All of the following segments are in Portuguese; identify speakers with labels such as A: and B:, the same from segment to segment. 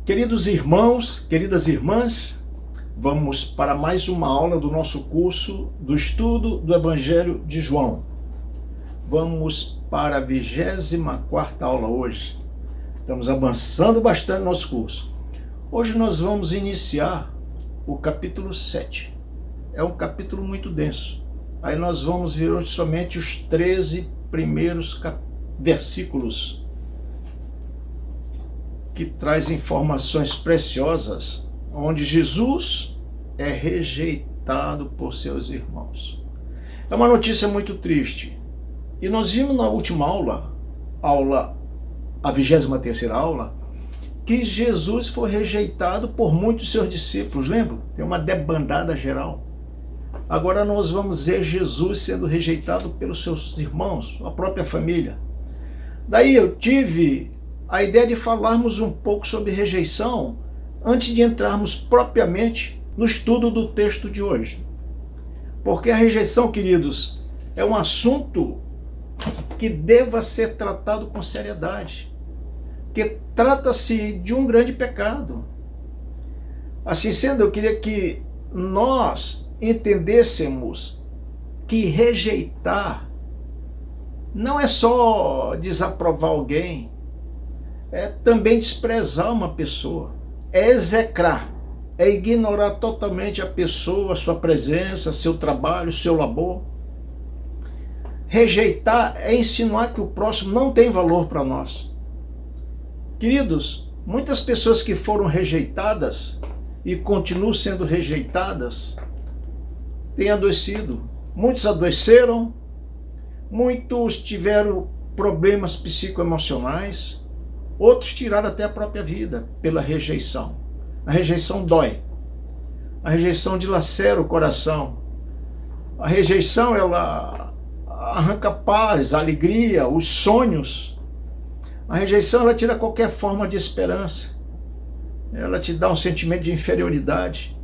A: Queridos irmãos, queridas irmãs, vamos para mais uma aula do nosso curso do estudo do Evangelho de João. Vamos para a 24ª aula hoje. Estamos avançando bastante no nosso curso. Hoje nós vamos iniciar o capítulo 7. É um capítulo muito denso. Aí nós vamos ver hoje somente os 13 primeiros versículos, que traz informações preciosas, onde Jesus é rejeitado por seus irmãos. É uma notícia muito triste. E nós vimos na última aula, a 23ª aula, que Jesus foi rejeitado por muitos de seus discípulos, lembra? Tem uma debandada geral. Agora nós vamos ver Jesus sendo rejeitado pelos seus irmãos, a própria família. Daí eu tive a ideia de falarmos um pouco sobre rejeição antes de entrarmos propriamente no estudo do texto de hoje. Porque a rejeição, queridos, é um assunto que deva ser tratado com seriedade, que trata-se de um grande pecado. Assim sendo, eu queria que nós entendêssemos que rejeitar não é só desaprovar alguém, é também desprezar uma pessoa, é execrar, é ignorar totalmente a pessoa, a sua presença, seu trabalho, seu labor. Rejeitar é insinuar que o próximo não tem valor para nós. Queridos, muitas pessoas que foram rejeitadas e continuam sendo rejeitadas têm adoecido. Muitos adoeceram, muitos tiveram problemas psicoemocionais, outros tiraram até a própria vida pela rejeição. A rejeição dói. A rejeição dilacera o coração. A rejeição, ela arranca a paz, a alegria, os sonhos. A rejeição, ela tira qualquer forma de esperança. Ela te dá um sentimento de inferioridade.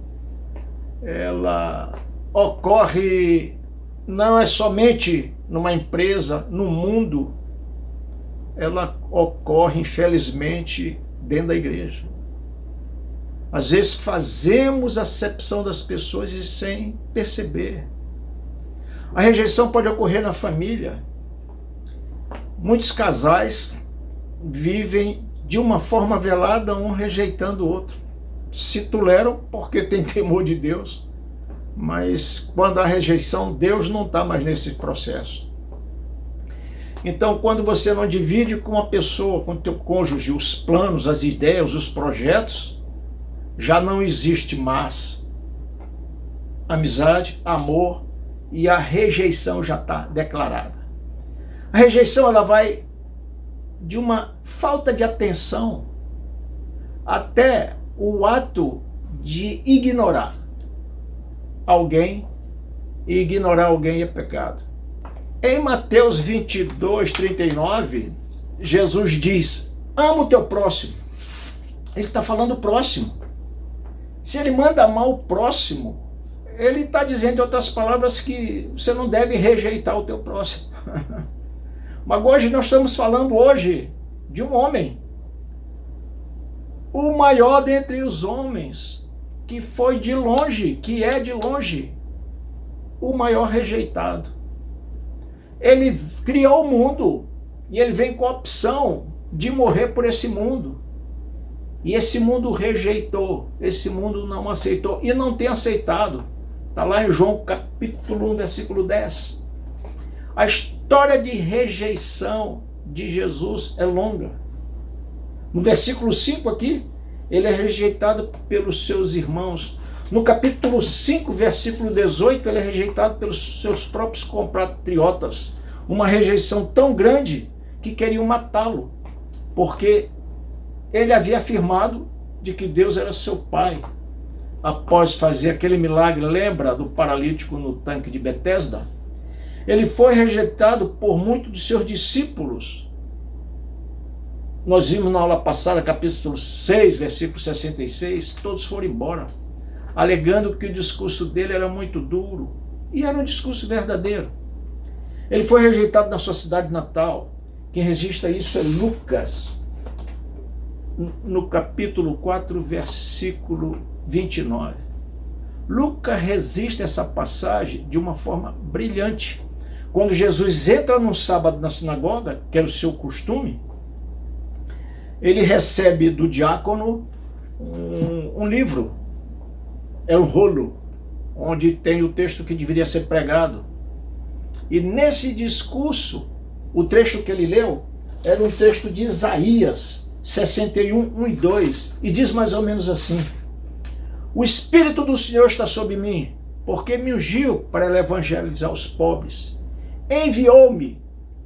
A: Ela ocorre, não é somente numa empresa, no mundo. Ela ocorre, infelizmente, dentro da igreja. Às vezes fazemos acepção das pessoas e sem perceber. A rejeição pode ocorrer na família. Muitos casais vivem de uma forma velada, um rejeitando o outro. Se toleram porque tem temor de Deus, mas quando há rejeição, Deus não está mais nesse processo. Então, quando você não divide com a pessoa, com o teu cônjuge, os planos, as ideias, os projetos, já não existe mais amizade, amor, e a rejeição já está declarada. A rejeição, ela vai de uma falta de atenção até o ato de ignorar alguém, e ignorar alguém é pecado. Em Mateus 22:39, Jesus diz: ama o teu próximo. Ele está falando próximo. Se ele manda amar o próximo, ele está dizendo, em outras palavras, que você não deve rejeitar o teu próximo. Mas hoje nós estamos falando de um homem, o maior dentre os homens, que foi de longe, que é de longe, o maior rejeitado. Ele criou o mundo e ele vem com a opção de morrer por esse mundo. E esse mundo rejeitou, esse mundo não aceitou e não tem aceitado. Está lá em João capítulo 1, versículo 10. A história de rejeição de Jesus é longa. No versículo 5 aqui, ele é rejeitado pelos seus irmãos. No capítulo 5, versículo 18, ele é rejeitado pelos seus próprios compatriotas. Uma rejeição tão grande que queriam matá-lo, porque ele havia afirmado de que Deus era seu pai. Após fazer aquele milagre, lembra do paralítico no tanque de Betesda? Ele foi rejeitado por muitos de seus discípulos. Nós vimos na aula passada, capítulo 6, versículo 66, todos foram embora, alegando que o discurso dele era muito duro, e era um discurso verdadeiro. Ele foi rejeitado na sua cidade natal. Quem registra isso é Lucas. no capítulo 4, versículo 29. Lucas registra essa passagem de uma forma brilhante. Quando Jesus entra num sábado na sinagoga, que era o seu costume, ele recebe do diácono um livro, é um rolo, onde tem o texto que deveria ser pregado. E nesse discurso, o trecho que ele leu era um texto de Isaías 61, 1 e 2, e diz mais ou menos assim: o Espírito do Senhor está sobre mim, porque me ungiu para evangelizar os pobres, enviou-me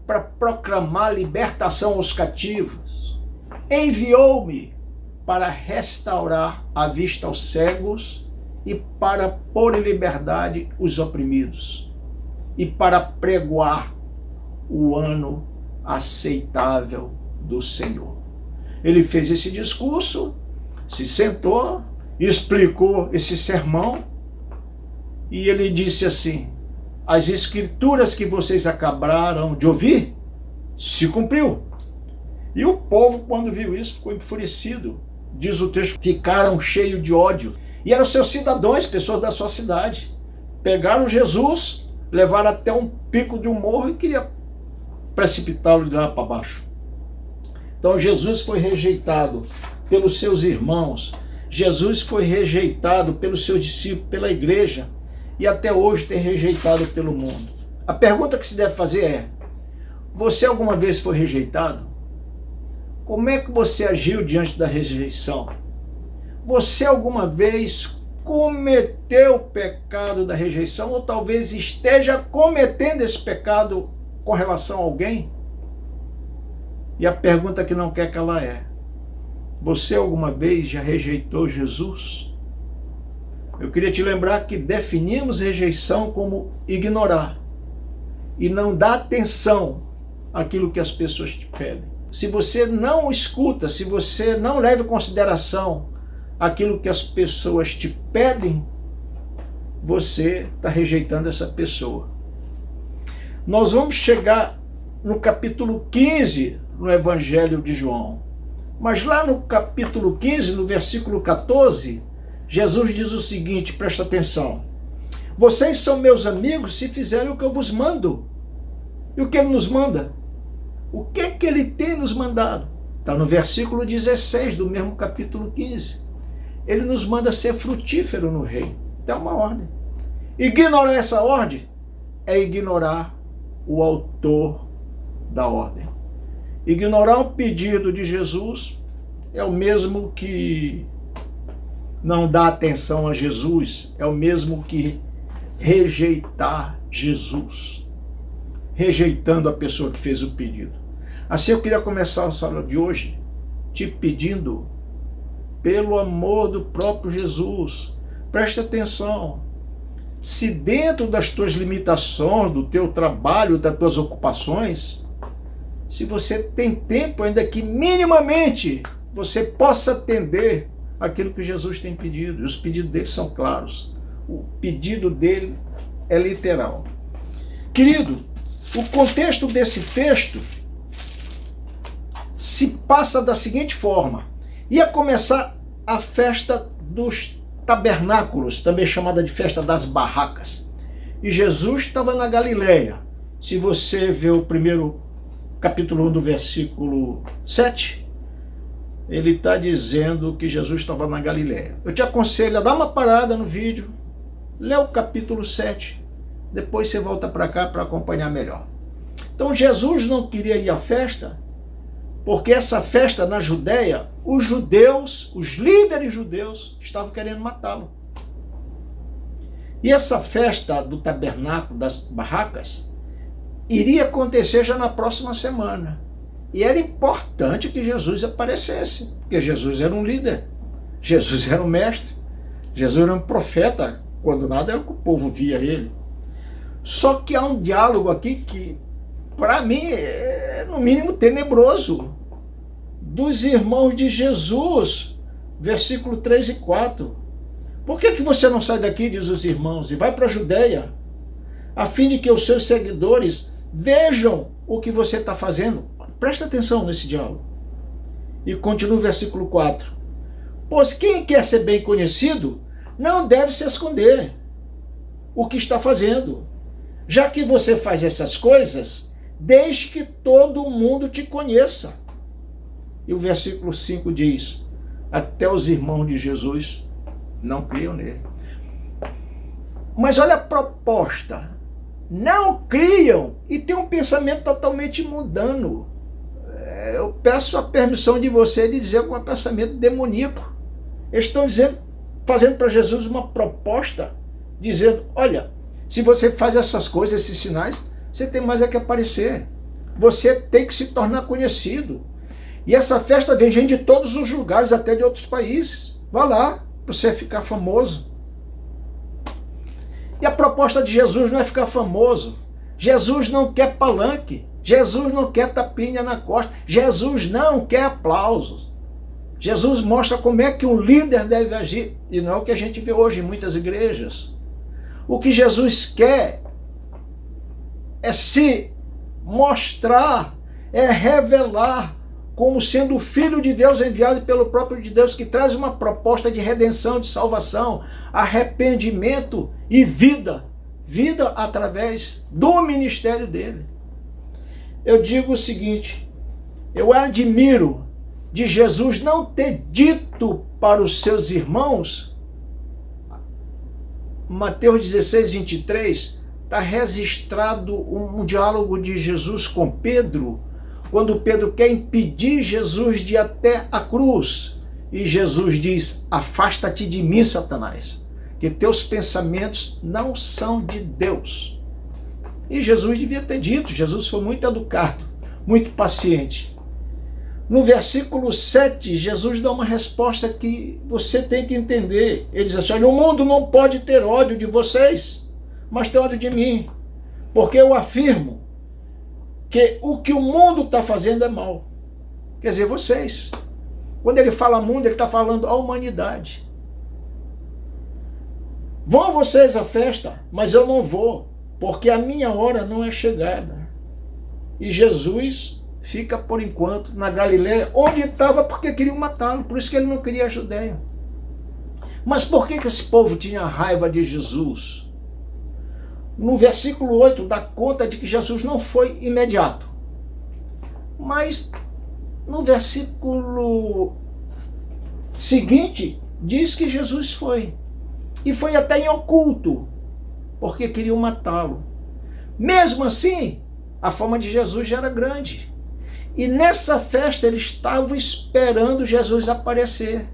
A: para proclamar libertação aos cativos, enviou-me para restaurar a vista aos cegos e para pôr em liberdade os oprimidos, e para pregoar o ano aceitável do Senhor. Ele fez esse discurso, se sentou, explicou esse sermão, e ele disse assim: as escrituras que vocês acabaram de ouvir se cumpriu. E o povo, quando viu isso, ficou enfurecido. Diz o texto, ficaram cheios de ódio. E eram seus cidadãos, pessoas da sua cidade. Pegaram Jesus, levaram até um pico de um morro e queriam precipitá-lo de lá para baixo. Então Jesus foi rejeitado pelos seus irmãos. Jesus foi rejeitado pelos seus discípulos, pela igreja, e até hoje tem rejeitado pelo mundo. A pergunta que se deve fazer é: você alguma vez foi rejeitado? Como é que você agiu diante da rejeição? Você alguma vez cometeu o pecado da rejeição, ou talvez esteja cometendo esse pecado com relação a alguém? E a pergunta que não quer calar é: você alguma vez já rejeitou Jesus? Eu queria te lembrar que definimos rejeição como ignorar e não dar atenção àquilo que as pessoas te pedem. Se você não escuta, se você não leva em consideração aquilo que as pessoas te pedem, você está rejeitando essa pessoa. Nós vamos chegar no capítulo 15 no Evangelho de João. Mas lá no capítulo 15, no versículo 14, Jesus diz o seguinte, presta atenção: vocês são meus amigos se fizerem o que eu vos mando. E o que ele nos manda? O que é que ele tem nos mandado? Está no versículo 16 do mesmo capítulo 15. Ele nos manda ser frutífero no reino. Então é uma ordem. Ignorar essa ordem é ignorar o autor da ordem. Ignorar o pedido de Jesus é o mesmo que não dar atenção a Jesus, é o mesmo que rejeitar Jesus, rejeitando a pessoa que fez o pedido. Assim eu queria começar a sala de hoje te pedindo, pelo amor do próprio Jesus, preste atenção. Se dentro das tuas limitações, do teu trabalho, das tuas ocupações, se você tem tempo ainda que minimamente você possa atender aquilo que Jesus tem pedido, e os pedidos dele são claros. O pedido dele é literal. Querido, o contexto desse texto se passa da seguinte forma: ia começar a festa dos tabernáculos, também chamada de festa das barracas. E Jesus estava na Galileia. Se você vê o primeiro capítulo 1 do versículo 7, ele está dizendo que Jesus estava na Galileia. Eu te aconselho a dar uma parada no vídeo, lê o capítulo 7, depois você volta para cá para acompanhar melhor. Então Jesus não queria ir à festa, porque essa festa na Judéia, os judeus, os líderes judeus, estavam querendo matá-lo. E essa festa do tabernáculo, das barracas, iria acontecer já na próxima semana. E era importante que Jesus aparecesse, porque Jesus era um líder, Jesus era um mestre, Jesus era um profeta, quando nada era que o povo via ele. Só que há um diálogo aqui que, para mim, é no mínimo tenebroso, dos irmãos de Jesus, versículo 3 e 4. Por que você não sai daqui, diz os irmãos, e vai para a Judéia, a fim de que os seus seguidores vejam o que você está fazendo? Presta atenção nesse diálogo. E continua o versículo 4. Pois quem quer ser bem conhecido não deve se esconder o que está fazendo. Já que você faz essas coisas, deixe que todo mundo te conheça. E o versículo 5 diz, até os irmãos de Jesus não criam nele. Mas olha a proposta. Não criam e tem um pensamento totalmente mundano. Eu peço a permissão de você de dizer com um pensamento demoníaco. Eles estão dizendo, fazendo para Jesus uma proposta, dizendo, olha, se você faz essas coisas, esses sinais, você tem mais é que aparecer. Você tem que se tornar conhecido. E essa festa vem gente de todos os lugares, até de outros países. Vá lá, para você ficar famoso. E a proposta de Jesus não é ficar famoso. Jesus não quer palanque. Jesus não quer tapinha na costa. Jesus não quer aplausos. Jesus mostra como é que um líder deve agir. E não é o que a gente vê hoje em muitas igrejas. O que Jesus quer é se mostrar, é revelar como sendo o Filho de Deus enviado pelo próprio de Deus, que traz uma proposta de redenção, de salvação, arrependimento e vida. Vida através do ministério dele. Eu digo o seguinte, eu admiro de Jesus não ter dito para os seus irmãos, Mateus 16, 23, está registrado um diálogo de Jesus com Pedro, quando Pedro quer impedir Jesus de ir até a cruz. E Jesus diz, afasta-te de mim, Satanás, que teus pensamentos não são de Deus. E Jesus devia ter dito, Jesus foi muito educado, muito paciente. No versículo 7, Jesus dá uma resposta que você tem que entender. Ele diz assim, olha, o mundo não pode ter ódio de vocês, mas tem ódio de mim, porque eu afirmo que o que o mundo está fazendo é mal. Quer dizer, vocês. Quando ele fala mundo, ele está falando a humanidade. Vão vocês à festa, mas eu não vou, porque a minha hora não é chegada. E Jesus fica por enquanto na Galileia, onde estava porque queriam matá-lo, por isso que ele não queria a Judeia. Mas por que esse povo tinha raiva de Jesus? No versículo 8 dá conta de que Jesus não foi imediato. Mas no versículo seguinte diz que Jesus foi. E foi até em oculto, porque queriam matá-lo. Mesmo assim, a fama de Jesus já era grande. E nessa festa eles estavam esperando Jesus aparecer.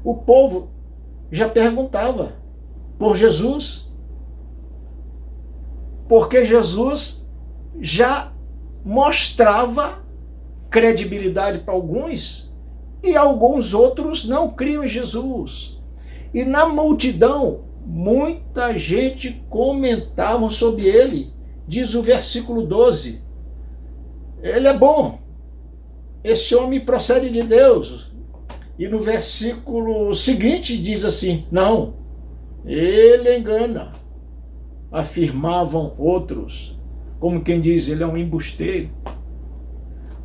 A: O povo já perguntava por Jesus, porque Jesus já mostrava credibilidade para alguns e alguns outros não criam em Jesus. E na multidão, muita gente comentava sobre ele. Diz o versículo 12, ele é bom, esse homem procede de Deus. E no versículo seguinte diz assim, não, ele engana. Afirmavam outros, como quem diz, ele é um embusteiro.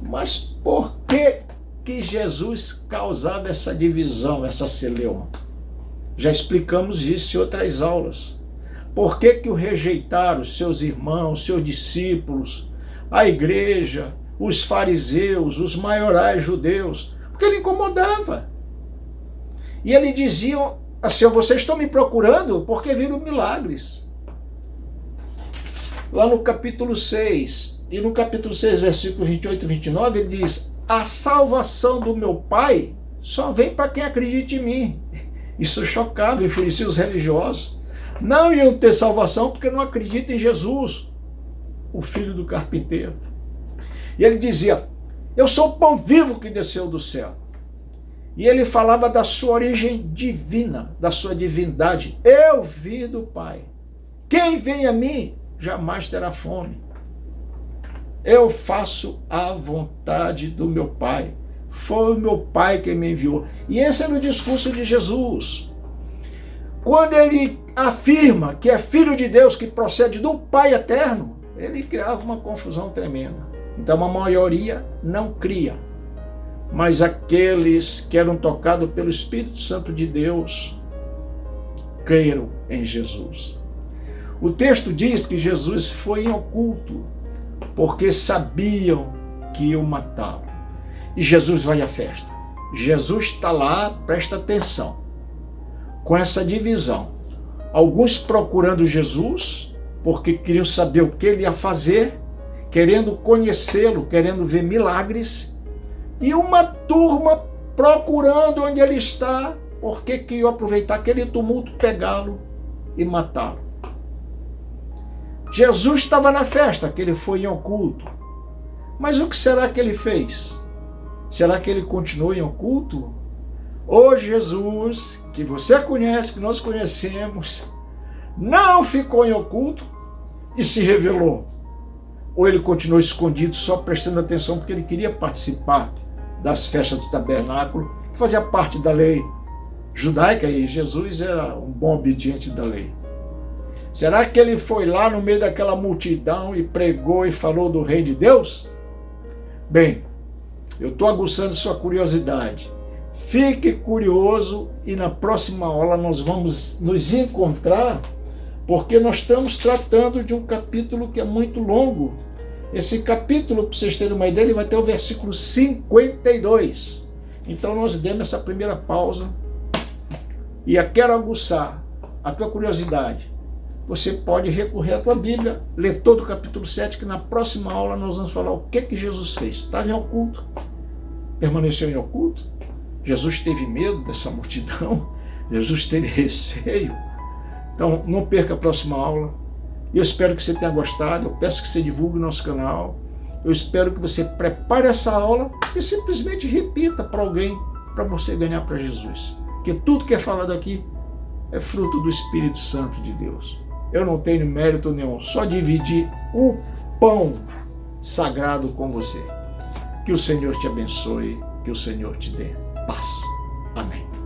A: Mas por que Jesus causava essa divisão, essa celeuma? Já explicamos isso em outras aulas. Por que o rejeitaram seus irmãos, seus discípulos, a igreja, os fariseus, os maiorais judeus? Porque ele incomodava. E ele dizia assim, vocês estão me procurando porque viram milagres. Lá no capítulo 6, e no capítulo 6, versículo 28 e 29, ele diz, a salvação do meu Pai só vem para quem acredita em mim. Isso chocava, enfurecia os religiosos. Não iam ter salvação porque não acreditam em Jesus, o filho do carpinteiro. E ele dizia, eu sou o pão vivo que desceu do céu. E ele falava da sua origem divina, da sua divindade. Eu vim do Pai. Quem vem a mim jamais terá fome. Eu faço a vontade do meu Pai. Foi o meu Pai quem me enviou. E esse era o discurso de Jesus. Quando ele afirma que é filho de Deus, que procede do Pai eterno, ele criava uma confusão tremenda. Então a maioria não cria. mas aqueles que eram tocados pelo Espírito Santo de Deus creram em Jesus. O texto diz que Jesus foi em oculto, porque sabiam que iam matá-lo. E Jesus vai à festa. Jesus está lá, presta atenção, com essa divisão. Alguns procurando Jesus, porque queriam saber o que ele ia fazer, querendo conhecê-lo, querendo ver milagres, e uma turma procurando onde ele está, porque queriam aproveitar aquele tumulto, pegá-lo e matá-lo. Jesus estava na festa, que ele foi em oculto. Mas o que será que ele fez? Será que ele continuou em oculto? Ou Jesus, que você conhece, que nós conhecemos, não ficou em oculto e se revelou? Ou ele continuou escondido, só prestando atenção porque ele queria participar das festas do tabernáculo, que fazia parte da lei judaica, e Jesus era um bom obediente da lei. Será que ele foi lá no meio daquela multidão e pregou e falou do reino de Deus? Bem, eu estou aguçando sua curiosidade. Fique curioso e na próxima aula nós vamos nos encontrar, porque nós estamos tratando de um capítulo que é muito longo. Esse capítulo, para vocês terem uma ideia, ele vai até o versículo 52. Então nós demos essa primeira pausa e eu quero aguçar a tua curiosidade. Você pode recorrer à tua Bíblia, ler todo o capítulo 7, que na próxima aula nós vamos falar o que Jesus fez. Estava em oculto, permaneceu em oculto. Jesus teve medo dessa multidão, Jesus teve receio. Então não perca a próxima aula. Eu espero que você tenha gostado, eu peço que você divulgue o nosso canal. Eu espero que você prepare essa aula e simplesmente repita para alguém, para você ganhar para Jesus. Porque tudo que é falado aqui é fruto do Espírito Santo de Deus. Eu não tenho mérito nenhum, só dividir o pão sagrado com você. Que o Senhor te abençoe, que o Senhor te dê paz. Amém.